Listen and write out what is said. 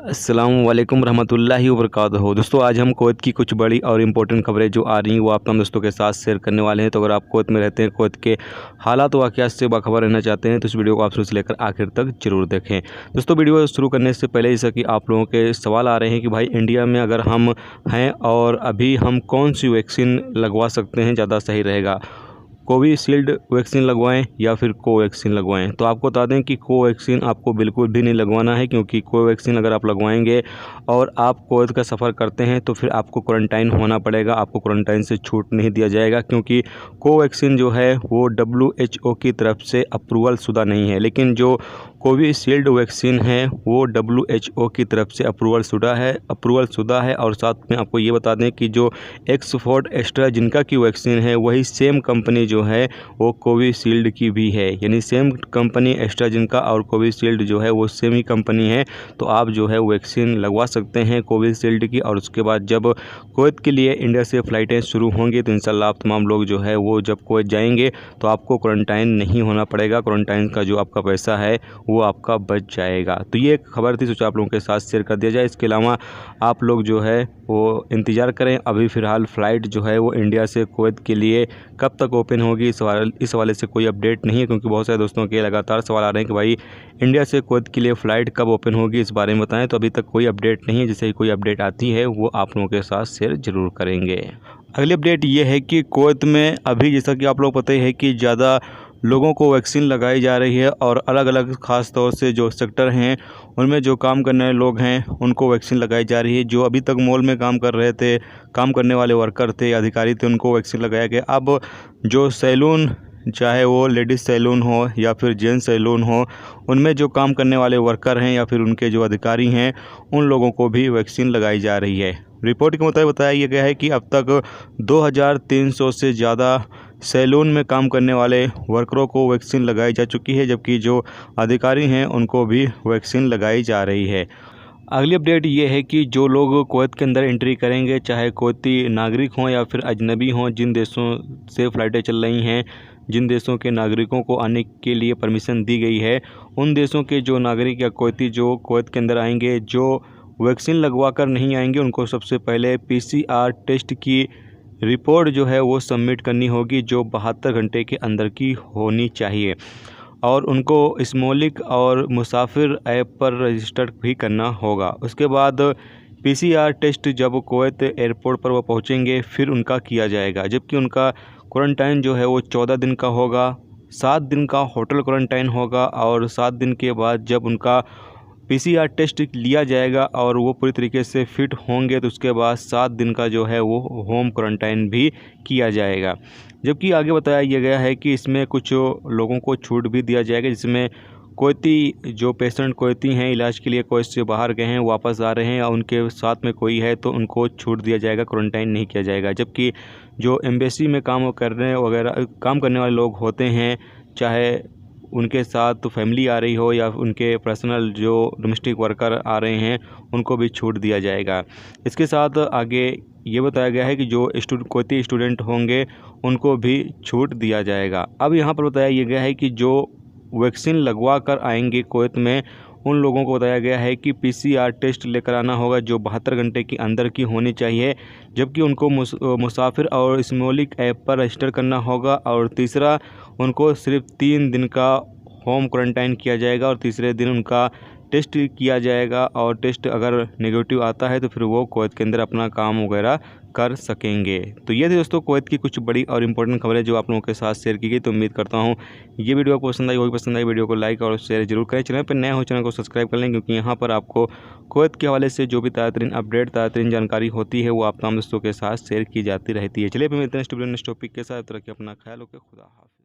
अस्सलामुअलैकुम रहमतुल्लाहि वबरकातुहू। दोस्तों, आज हम कुवैत की कुछ बड़ी और इम्पोर्टेंट खबरें जो आ रही हैं वो आप तमाम दोस्तों के साथ शेयर करने वाले हैं। तो अगर आप कुवैत में रहते हैं, कुवैत के हालात वाक़यात से बाखबर रहना चाहते हैं तो इस वीडियो को आप शुरू से लेकर आखिर तक जरूर देखें। दोस्तों, वीडियो शुरू करने से पहले जैसा कि आप लोगों के सवाल आ रहे हैं कि भाई इंडिया में अगर हम हैं और अभी हम कौन सी वैक्सीन लगवा सकते हैं, ज़्यादा सही रहेगा, कोविशील्ड वैक्सीन लगवाएं या फिर कोवैक्सीन लगवाएं। तो आपको बता दें कि कोवैक्सीन आपको बिल्कुल भी नहीं लगवाना है, क्योंकि कोवैक्सीन अगर आप लगवाएंगे और आप कुवैत का सफ़र करते हैं तो फिर आपको क्वारंटाइन होना पड़ेगा, आपको क्वारंटाइन से छूट नहीं दिया जाएगा, क्योंकि कोवैक्सीन जो है वो WHO की तरफ से अप्रूवल शुदा नहीं है। लेकिन जो कोविशील्ड वैक्सीन है वो WHO की तरफ से अप्रूवल शुदा है। और साथ में आपको ये बता दें कि जो एक्सफोर्ड एस्ट्रा जिनका की वैक्सीन है वही सेम कंपनी जो है वो कोविशील्ड की भी है, यानी सेम कंपनी एस्ट्रा जिनका और कोविशील्ड जो है वो सेम ही कंपनी है। तो आप जो है वैक्सीन लगवा सकते हैं कोविशील्ड की। और उसके बाद जब कुवैत के लिए इंडिया से फ़्लाइटें शुरू होंगी तो इंशाल्लाह आप तमाम लोग जो है वो जब कुवैत जाएंगे तो आपको क्वारंटाइन नहीं होना पड़ेगा, क्वारंटाइन का जो आपका पैसा है वो आपका बच जाएगा। तो ये एक खबर थी, सोचा आप लोगों के साथ शेयर कर दिया जाए। इसके अलावा आप लोग जो है वो इंतज़ार करें, अभी फ़िलहाल फ़्लाइट जो है वो इंडिया से कुवैत के लिए कब तक ओपन होगी इस हवाले से कोई अपडेट नहीं है, क्योंकि बहुत सारे दोस्तों के लगातार सवाल आ रहे हैं कि भाई इंडिया से कुवैत के लिए फ़्लाइट कब ओपन होगी, इस बारे में बताएं। तो अभी तक कोई अपडेट नहीं है, जैसे ही कोई अपडेट आती है वो आप लोगों के साथ शेयर ज़रूर करेंगे। अगली अपडेट ये है कि कुवैत में अभी जैसा कि आप लोग पता ही है कि ज़्यादा लोगों को वैक्सीन लगाई जा रही है और अलग अलग ख़ास तौर से जो सेक्टर हैं उनमें जो काम करने वाले लोग हैं उनको वैक्सीन लगाई जा रही है। जो अभी तक मॉल में काम कर रहे थे, काम करने वाले वर्कर थे, अधिकारी थे, उनको वैक्सीन लगाया गया। अब जो सैलून, चाहे वो लेडीज़ सैलून हो या फिर जेंट्स सैलून हो, उनमें जो काम करने वाले वर्कर हैं या फिर उनके जो अधिकारी हैं उन लोगों को भी वैक्सीन लगाई जा रही है। रिपोर्ट के मुताबिक बताया गया है कि अब तक 2300 से ज़्यादा सैलून में काम करने वाले वर्करों को वैक्सीन लगाई जा चुकी है, जबकि जो अधिकारी हैं उनको भी वैक्सीन लगाई जा रही है। अगली अपडेट ये है कि जो लोग कुवैत के अंदर एंट्री करेंगे, चाहे कुवैती नागरिक हों या फिर अजनबी हों, जिन देशों से फ़्लाइटें चल रही हैं, जिन देशों के नागरिकों को आने के लिए परमिशन दी गई है, उन देशों के जो नागरिक या कुवैती जो कुवैत के अंदर आएंगे, जो वैक्सीन लगवा कर नहीं आएंगे, उनको सबसे पहले PCR टेस्ट की रिपोर्ट जो है वो सबमिट करनी होगी, जो 72 घंटे के अंदर की होनी चाहिए। और उनको स्मॉलिक और मुसाफिर ऐप पर रजिस्टर भी करना होगा। उसके बाद PCR टेस्ट जब कुवैत एयरपोर्ट पर वो पहुंचेंगे फिर उनका किया जाएगा, जबकि उनका क्वारंटाइन जो है वो 14 दिन का होगा। 7 दिन का होटल क्वारंटाइन होगा और 7 दिन के बाद जब उनका PCR टेस्ट लिया जाएगा और वो पूरी तरीके से फिट होंगे तो उसके बाद 7 दिन का जो है वो होम क्वारंटाइन भी किया जाएगा। जबकि आगे बताया गया है कि इसमें कुछ लोगों को छूट भी दिया जाएगा, जिसमें कुवैती जो पेशेंट कुवैती हैं, इलाज के लिए कुवैत से बाहर गए हैं, वापस आ रहे हैं और उनके साथ में कोई है तो उनको छूट दिया जाएगा, क्वारंटाइन नहीं किया जाएगा। जबकि जो एम्बेसी में काम करने वाले लोग होते हैं, चाहे उनके साथ फैमिली आ रही हो या उनके पर्सनल जो डोमेस्टिक वर्कर आ रहे हैं, उनको भी छूट दिया जाएगा। इसके साथ आगे ये बताया गया है कि जो कुवैती स्टूडेंट होंगे उनको भी छूट दिया जाएगा। अब यहाँ पर बताया गया है कि जो वैक्सीन लगवा कर आएंगे कुवैत में, उन लोगों को बताया गया है कि PCR टेस्ट लेकर आना होगा, जो 72 घंटे के अंदर की होनी चाहिए। जबकि उनको मुसाफिर और स्मॉलिक ऐप पर रजिस्टर करना होगा। और तीसरा, उनको सिर्फ 3 दिन का होम क्वारंटाइन किया जाएगा और तीसरे दिन उनका टेस्ट किया जाएगा। और टेस्ट अगर नेगेटिव आता है तो फिर वो कुवैत के अंदर अपना काम वगैरह कर सकेंगे। तो ये थी दोस्तों कुवैत की कुछ बड़ी और इंपॉर्टेंट खबरें जो आप लोगों के साथ शेयर की गई। तो उम्मीद करता हूँ ये वीडियो आपको पसंद आई होगी। पसंद आई वीडियो को लाइक और शेयर जरूर करें। चैनल पर नए हो चैनल को सब्सक्राइब कर लें, क्योंकि यहाँ पर आपको कुवैत के हवाले से जो भी ताज़ा अपडेट, ताज़ा जानकारी होती है वो आप तमाम दोस्तों के साथ शेयर की जाती रहती है। चलिए फिर मिलते हैं नेक्स्ट टॉपिक के साथ। तरह अपना ख्याल रखें। खुदा हाफिज़।